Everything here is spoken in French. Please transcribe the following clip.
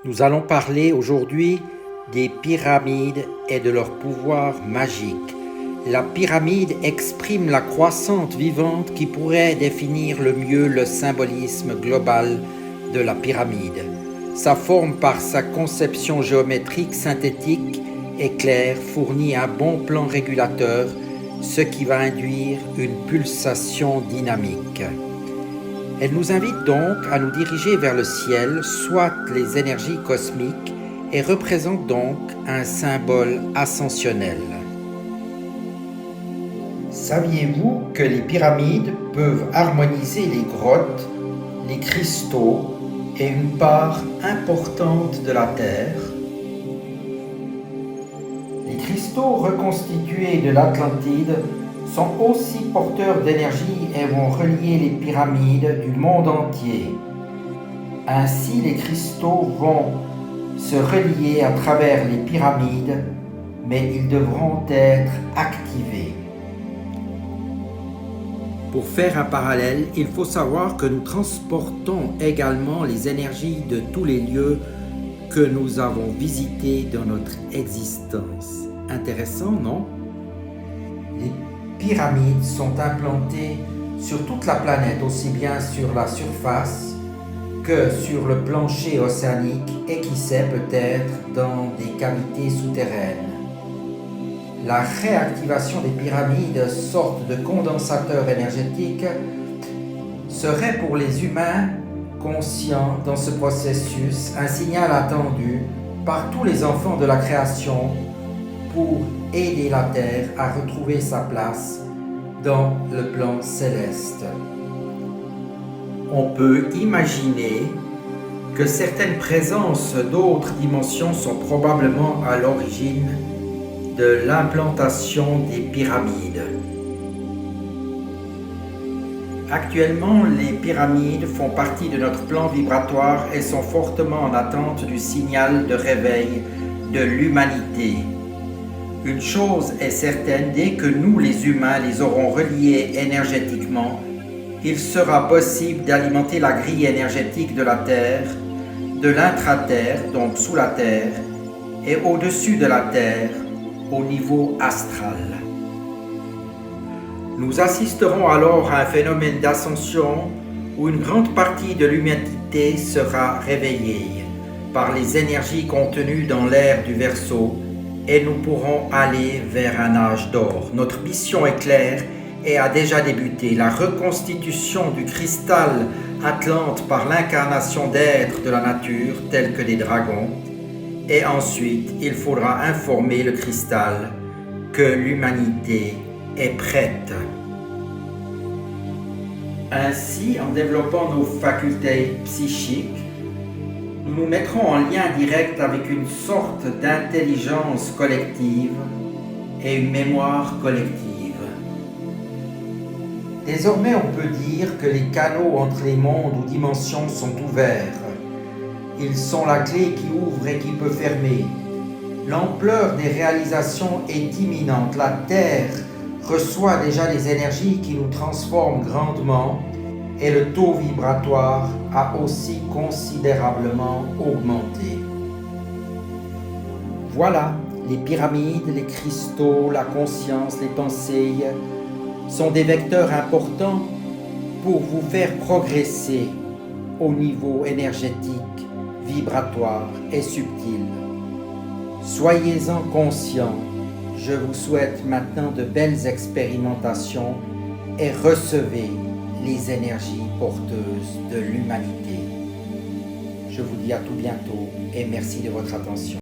Nous allons parler aujourd'hui des pyramides et de leur pouvoir magique. La pyramide exprime la croissante vivante qui pourrait définir le mieux le symbolisme global de la pyramide. Sa forme, par sa conception géométrique synthétique et claire, fournit un bon plan régulateur, ce qui va induire une pulsation dynamique. Elle nous invite donc à nous diriger vers le ciel, soit les énergies cosmiques, et représente donc un symbole ascensionnel. Saviez-vous que les pyramides peuvent harmoniser les grottes, les cristaux et une part importante de la Terre? Les cristaux reconstitués de l'Atlantide sont aussi porteurs d'énergie et vont relier les pyramides du monde entier. Ainsi, les cristaux vont se relier à travers les pyramides, mais ils devront être activés. Pour faire un parallèle, il faut savoir que nous transportons également les énergies de tous les lieux que nous avons visités dans notre existence. Intéressant, non? Les pyramides sont implantées sur toute la planète, aussi bien sur la surface que sur le plancher océanique et qui sait peut-être dans des cavités souterraines. La réactivation des pyramides, sorte de condensateur énergétique, serait pour les humains conscients dans ce processus un signal attendu par tous les enfants de la création pour aider la Terre à retrouver sa place dans le plan céleste. On peut imaginer que certaines présences d'autres dimensions sont probablement à l'origine de l'implantation des pyramides. Actuellement, les pyramides font partie de notre plan vibratoire et sont fortement en attente du signal de réveil de l'humanité. Une chose est certaine, dès que nous les humains les aurons reliés énergétiquement, il sera possible d'alimenter la grille énergétique de la Terre, de l'intra-terre, donc sous la Terre, et au-dessus de la Terre, au niveau astral. Nous assisterons alors à un phénomène d'ascension où une grande partie de l'humanité sera réveillée par les énergies contenues dans l'ère du Verseau et nous pourrons aller vers un âge d'or. Notre mission est claire et a déjà débuté. La reconstitution du cristal Atlante par l'incarnation d'êtres de la nature tels que des dragons. Et ensuite, il faudra informer le cristal que l'humanité est prête. Ainsi, en développant nos facultés psychiques, nous nous mettrons en lien direct avec une sorte d'intelligence collective et une mémoire collective. Désormais, on peut dire que les canaux entre les mondes ou dimensions sont ouverts. Ils sont la clé qui ouvre et qui peut fermer. L'ampleur des réalisations est imminente. La Terre reçoit déjà des énergies qui nous transforment grandement et le taux vibratoire a aussi considérablement augmenté. Voilà, les pyramides, les cristaux, la conscience, les pensées sont des vecteurs importants pour vous faire progresser au niveau énergétique, vibratoire et subtil. Soyez-en conscients. Je vous souhaite maintenant de belles expérimentations et recevez les énergies porteuses de l'humanité. Je vous dis à tout bientôt et merci de votre attention.